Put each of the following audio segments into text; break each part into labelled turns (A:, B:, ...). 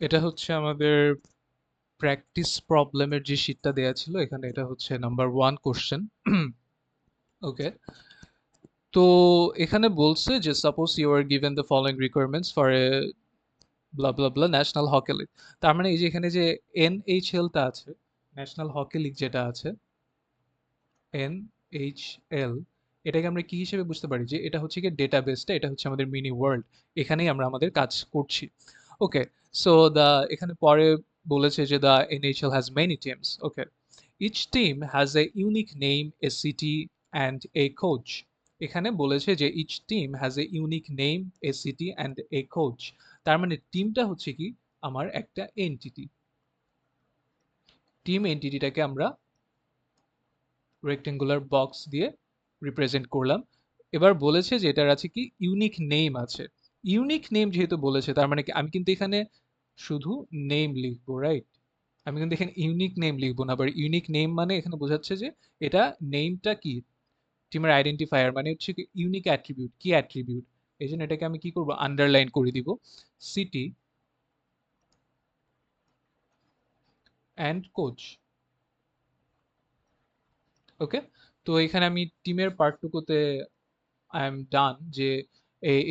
A: এটা হচ্ছে আমাদের প্র্যাকটিস প্রবলেমের যে শীটটা দেয়া ছিল এখানে এটা হচ্ছে নাম্বার 1 কোশ্চেন। ওকে, তো এখানে বলছে যে suppose you are given the following requirements for a blah blah blah national hockey league. তার মানে এই যে এখানে যে এনএইচএলটা আছে, ন্যাশনাল হকি লিগ যেটা আছে, এনএইচএল, এটাকে আমরা কি হিসেবে বুঝতে পারি যে এটা হচ্ছে কি ডেটাবেসটা, এটা হচ্ছে আমাদের মিনি ওয়ার্ল্ড, এখানেই আমরা আমাদের কাজ করছি। ওকে, সো দা এখানে পরে বলেছে যে the NHL has many teams. Okay, each team has a unique name, a city and a coach. এখানে বলেছে যে each team has a unique name, a city and a coach. তার মানে টিমটা হচ্ছে কি আমার একটা এন্টিটি। টিম এন্টিটিটাকে আমরা রেক্টেঙ্গুলার বক্স দিয়ে রিপ্রেজেন্ট করলাম। এবার বলেছে যে এটার আছে কি ইউনিক নেম আছে। ইউনিক নেম যেহেতু বলেছে তার মানে কি আমি কিন্তু এখানে শুধু নেম লিখবো, রাইট? আমি কিন্তু এখানে ইউনিক নেম লিখবো না। আবার ইউনিক নেম মানে এখানে বোঝাচ্ছে যে এটা নেমটা কি টিমের আইডেন্টিফায়ার, মানে হচ্ছে কি ইউনিক অ্যাট্রিবিউট, কি অ্যাট্রিবিউট। এই জন্য এটাকে আমি কি করবো, আন্ডারলাইন করে দিব, সিটি অ্যান্ড কোচ। ওকে, তো এখানে আমি টিমের পার্টটুকুতে আই এম ডান। যে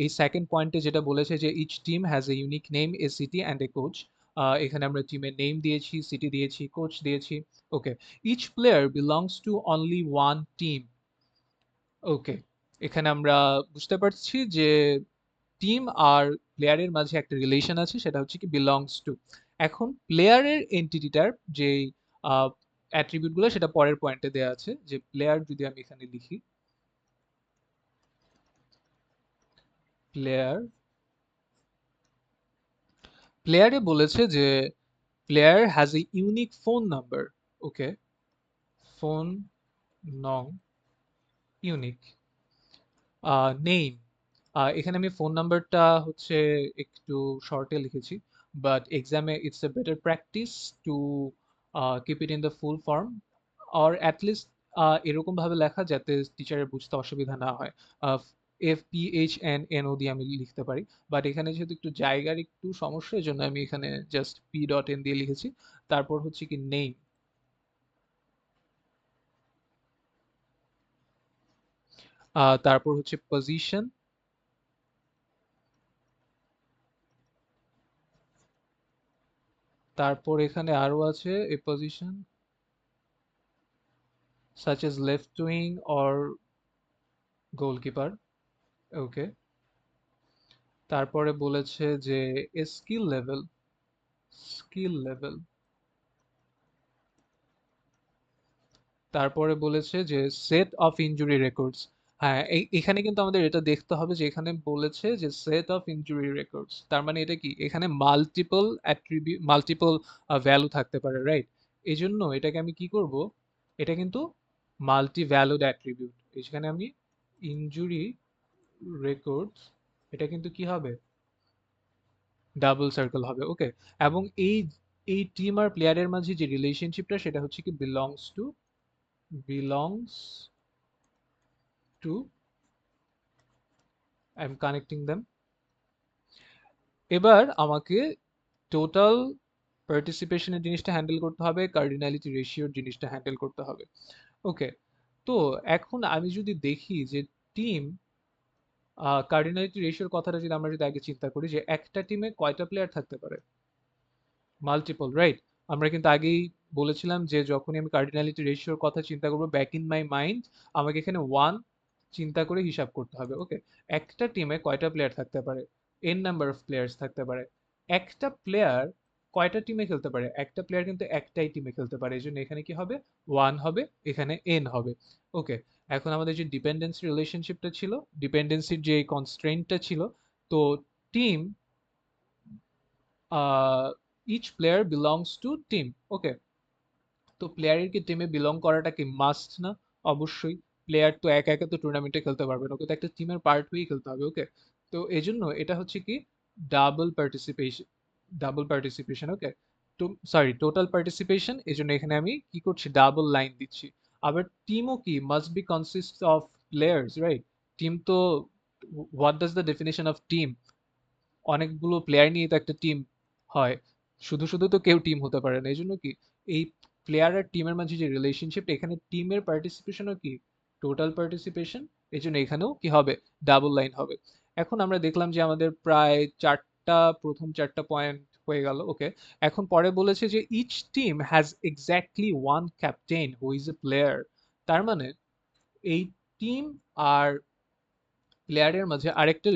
A: এই সেকেন্ড পয়েন্টে যেটা বলেছে যে each team has a unique name, a city and a coach. এখানে আমরা টিমের নেম দিয়েছি, সিটি দিয়েছি, কোচ দিয়েছি। Okay, each player belongs to only one team. Okay, এখানে আমরা বুঝতে পারছি যে টিম আর প্লেয়ারের মাঝে একটা রিলেশন আছে, সেটা হচ্ছে কি বিলংস টু। এখন প্লেয়ারের এন্টিটিটার যে অ্যাট্রিবিউটগুলো সেটা পরের পয়েন্টে দেওয়া আছে। যে প্লেয়ার যদি আমি এখানে লিখি, প্লেয়ার, প্লেয়ারে বলেছে যে player has a unique phone number. Okay, phone নং ইউনিক। নেম, এখানে আমি ফোন নাম্বারটা হচ্ছে একটু শর্টে লিখেছি, বাট এক্সামে it's a better practice to keep it in the full form, or at least এরকম ভাবে লেখা যাতে টিচারের বুঝতে অসুবিধা না হয়। FPHNNO দিয়ে আমি লিখতে পারি, বাট এখানে যেহেতু একটু জায়গার একটু সমস্যা, এই জন্য আমি এখানে জাস্ট P.N দিয়ে লিখেছি। তারপর হচ্ছে কি নেম, তারপর হচ্ছে পজিশন, তারপর এখানে আরো আছে a position such as left wing or goalkeeper. Okay, তারপরে বলেছে যে স্কিল লেভেল, স্কিল লেভেল, তারপরে বলেছে যে সেট অফ ইনজুরি রেকর্ডস। হ্যাঁ, এখানে কিন্তু আমাদের এটা দেখতে হবে যে এখানে বলেছে যে সেট অফ ইনজুরি রেকর্ডস, তার মানে এটা কি এখানে মাল্টিপল অ্যাট্রিবিউট, মাল্টিপল ভ্যালু থাকতে পারে, রাইট? এই জন্য এটাকে আমি কি করব, এটা কিন্তু মাল্টি ভ্যালুড অ্যাট্রিবিউট। এখানে আমি ইনজুরি রেকর্ডস, এটা কিন্তু কি হবে, ডাবল সার্কেল হবে। ওকে, এবং এই টিম আর প্লেয়ারের মাঝে যে রিলেশনশিপটা সেটা হচ্ছে কি belongs to, I am connecting them. এবার আমাকে টোটাল পার্টিসিপেশনের জিনিসটা হ্যান্ডেল করতে হবে, কার্ডিনালিটি রেশিওর জিনিসটা হ্যান্ডেল করতে হবে। ওকে, তো এখন আমি যদি দেখি যে টিম কার্ডিনালিটি রেশিওর কথাটা যদি আমরা যদি আগে চিন্তা করি যে একটা টিমে কয়টা প্লেয়ার থাকতে পারে, মাল্টিপল, রাইট? আমরা কিন্তু আগেই বলেছিলাম যে যখনই আমি কার্ডিনালিটি রেশিওর কথা চিন্তা করবো, ব্যাক ইন মাই মাইন্ড আমাকে এখানে ওয়ান চিন্তা করে হিসাব করতে হবে। ওকে, একটা টিমে কয়টা প্লেয়ার থাকতে পারে, এন নাম্বার অফ প্লেয়ার্স থাকতে পারে। একটা প্লেয়ার কয়টা টিমে খেলতে পারে, একটা প্লেয়ার কিন্তু একটাই টিমে খেলতে পারে, এই জন্য এখানে কি হবে, ওয়ান হবে, এখানে এন হবে। ওকে, এখন আমাদের যে ডিপেন্ডেন্সি রিলেশনশিপটা ছিল, ডিপেন্ডেন্সির যে কনস্ট্রেন্টটা ছিল, তো team, each player belongs to team. Okay, তো প্লেয়ারের কি টিমে বিলং করাটা কি মাস্ট না? অবশ্যই। প্লেয়ার তো একা একা তো টুর্নামেন্টে খেলতে পারবে না, ওকে তো একটা টিমের পার্ট হয়েই খেলতে হবে। ওকে, তো এই জন্য এটা হচ্ছে কি ডাবল পার্টিসিপেশন, ডাবল পার্টিসিপেশন। ওকে, তো সরি, টোটাল পার্টিসিপেশন, এই জন্য এখানে আমি কি করছি, ডাবল লাইন দিচ্ছি। আবার টিমও কি must be consist of players, right? Team তো, what does the definition of team, অনেকগুলো প্লেয়ার নিয়ে তো একটা টিম হয়। শুধু শুধু তো কেউ টিম হতে পারে না, এই জন্য কি এই প্লেয়ার আর টিমের মাঝে যে রিলেশনশিপ, এখানে টিমের পার্টিসিপেশনও কি টোটাল পার্টিসিপেশন, এই জন্য এখানেও কি হবে, ডাবল লাইন হবে। এখন আমরা দেখলাম যে আমাদের প্রায় প্রথম চারটা পয়েন্ট হয়ে গেল, ওকে। এখন পরে বলেছে যে each team has exactly one captain who is a player. তার মানে এই টিম আর প্লেয়ারের মাঝে আরেকটা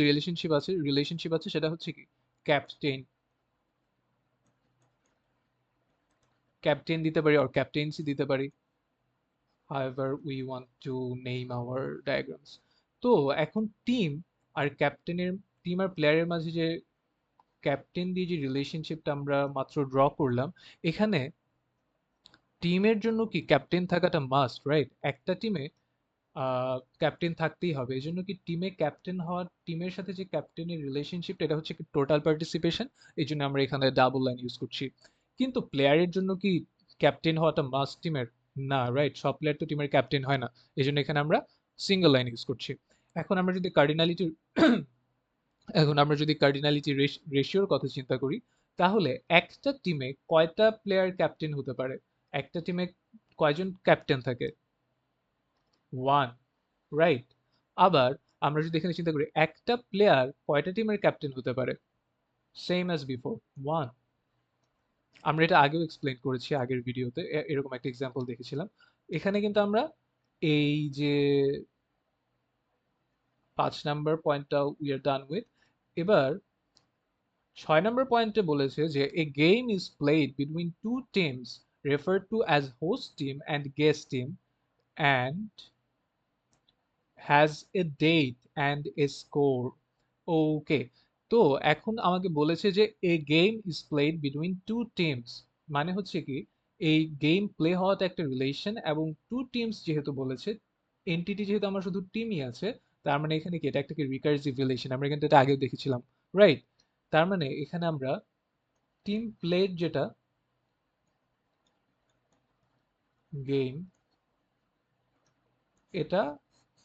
A: রিলেশনশিপ আছে, সেটা হচ্ছে কি ক্যাপ্টেন। ক্যাপ্টেন দিতে পারি আর ক্যাপ্টেন্সি দিতে পারি, however we want to name our diagrams। তো এখন টিম আর প্লেয়ারের মাঝে যে ক্যাপ্টেন দিয়ে যে রিলেশনশিপটা আমরা মাত্র ড্র করলাম, এখানে টিমের জন্য কি ক্যাপ্টেন থাকাটা মাস্ট, রাইট? একটা টিমে ক্যাপ্টেন থাকতেই হবে, এই জন্য কি টিমে ক্যাপ্টেন হওয়ার, টিমের সাথে যে ক্যাপ্টেনের রিলেশনশিপ, এটা হচ্ছে কি টোটাল পার্টিসিপেশন, এই জন্য আমরা এখানে ডাবল লাইন ইউজ করছি। কিন্তু প্লেয়ারের জন্য কি ক্যাপ্টেন হওয়াটা মাস্ট টিমের? না, রাইট? সব প্লেয়ার তো টিমের ক্যাপ্টেন হয় না, এই জন্য এখানে আমরা সিঙ্গেল লাইন ইউজ করছি। এখন আমরা যদি কার্ডিনালিটি এখন আমরা যদি কার্ডিনালিটি রেশিওর কথা চিন্তা করি, তাহলে একটা টিমে কয়টা প্লেয়ার ক্যাপ্টেন হতে পারে? একটা টিমে কয়জন ক্যাপ্টেন থাকে? One, right? আবার আমরা যদি এখানে চিন্তা করি একটা প্লেয়ার কয়টা টিমের ক্যাপ্টেন হতে পারে? Same as before, one. আমরা এটা আগেও এক্সপ্লেন করেছি আগের ভিডিওতে, এরকম একটা এক্সাম্পল দেখেছিলাম। এখানে কিন্তু আমরা এই যে 5 নাম্বার পয়েন্টটা উই আর ডান উইথ। এবার 6 নাম্বার পয়েন্টে বলেছে যে a game is played between two teams referred to as host team and guest team and has a date and a score. Okay, তো এখন আমাকে বলেছে যে a game is played between two teams, মানে হচ্ছে কি এই গেম প্লে হওয়াটা একটা রিলেশন, এবং টু টিমস যেহেতু বলেছে, এন্টিটি যেহেতু আমার শুধু টিমই আছে, তার মানে এখানে কি এটা একটা কি রিকার্সিভ রিলেশন, আমরা কিন্তু এটা আগেও দেখেছিলাম, রাইট? তার মানে এখানে আমরা টিম প্লেড যেটা গেম, এটা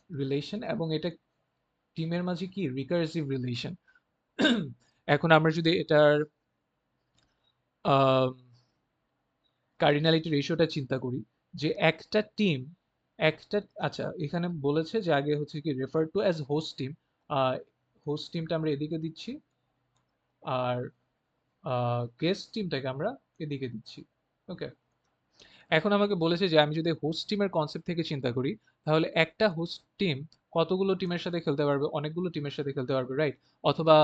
A: রিলেশন, এবং এটা টিমের মাঝে কি রিকার্সিভ রিলেশন। এখন আমরা যদি এটার কার্ডিনালিটি রেশিওটা চিন্তা করি, যে একটা টিম, একটা, আচ্ছা এখানে বলেছে যে আগে হচ্ছে কি refer to as host team, host টিমটা আমরা এদিকে দিচ্ছি, আর গেস্ট টিমটাকে আমরা এদিকে দিচ্ছি, ওকে। এখন আমাকে বলেছে যে আমি যদি হোস্ট টিমের কনসেপ্ট থেকে চিন্তা করি, তাহলে একটা হোস্ট টিম কতগুলো টিমের সাথে খেলতে পারবে? অনেকগুলো টিমের সাথে খেলতে পারবে, রাইট? অথবা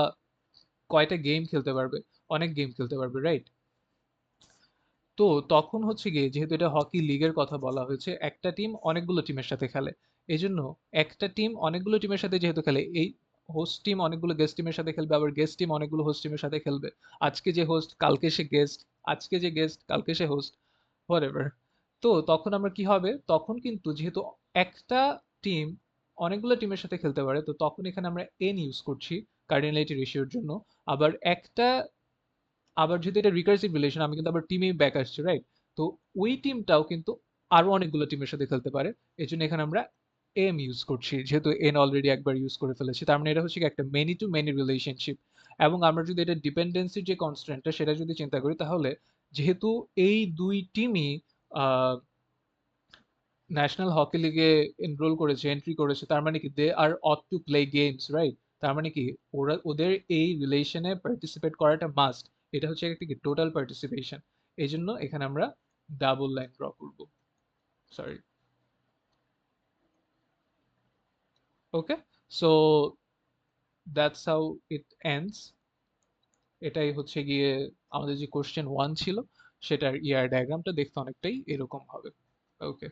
A: কয়টা গেম খেলতে পারবে? অনেক গেম খেলতে পারবে, রাইট? তো তখন হচ্ছে গিয়ে যেহেতু এটা হকি লিগের কথা বলা হয়েছে, একটা টিম অনেকগুলো টিমের সাথে খেলে, এই জন্য একটা টিম অনেকগুলো টিমের সাথে যেহেতু খেলে, এই হোস্ট টিম অনেকগুলো গেস্ট টিমের সাথে খেলবে, আবার গেস্ট টিম অনেকগুলো হোস্ট টিমের সাথে খেলবে। আজকে যে হোস্ট কালকে সে গেস্ট, আজকে যে গেস্ট কালকে সে হোস্ট, হোয়াটএভার। তো তখন আমরা কি হবে, তখন কিন্তু যেহেতু একটা টিম অনেকগুলো টিমের সাথে খেলতে পারে, তো তখন এখানে আমরা এন ইউজ করছি কার্ডিনালিটি রেশিওর জন্য। আবার একটা, আবার যেহেতু এটা রিকার্সিভ রিলেশন, আমি কিন্তু আবার টিমেই ব্যাক আসছি, রাইট? তো ওই টিমটাও কিন্তু আরো অনেকগুলো টিমের সাথে খেলতে পারে, এই জন্য এখানে আমরা এম ইউজ করছি, যেহেতু এন অলরেডি একবার ইউজ করে ফেলেছি, তার মানে এটা হচ্ছে কি একটা মেনি টু মেনি রিলেশনশিপ। এবং আমরা যদি এটা ডিপেন্ডেন্সির যে কনস্ট্যান্টটা সেটা যদি চিন্তা করি, তাহলে যেহেতু এই দুই টিমই ন্যাশনাল হকি লিগে এনরোল করেছে, এন্ট্রি করেছে, তার মানে কি they are ought to play games, right? তার মানে কি ওদের এই রিলেশনে পার্টিসিপেট করাটা মাস্ট, এটা হচ্ছে একটা কি টোটাল পার্টিসিপেশন, এই জন্য এখানে আমরা ডাবল লাইন ড্র করব, sorry. Okay, so that's how it ends. এটাই হচ্ছে গিয়ে আমাদের যে কোশ্চেন 1 ছিল, সেটার ইয়ার ডায়াগ্রামটা দেখতে অনেকটাই এরকম হবে, ওকে।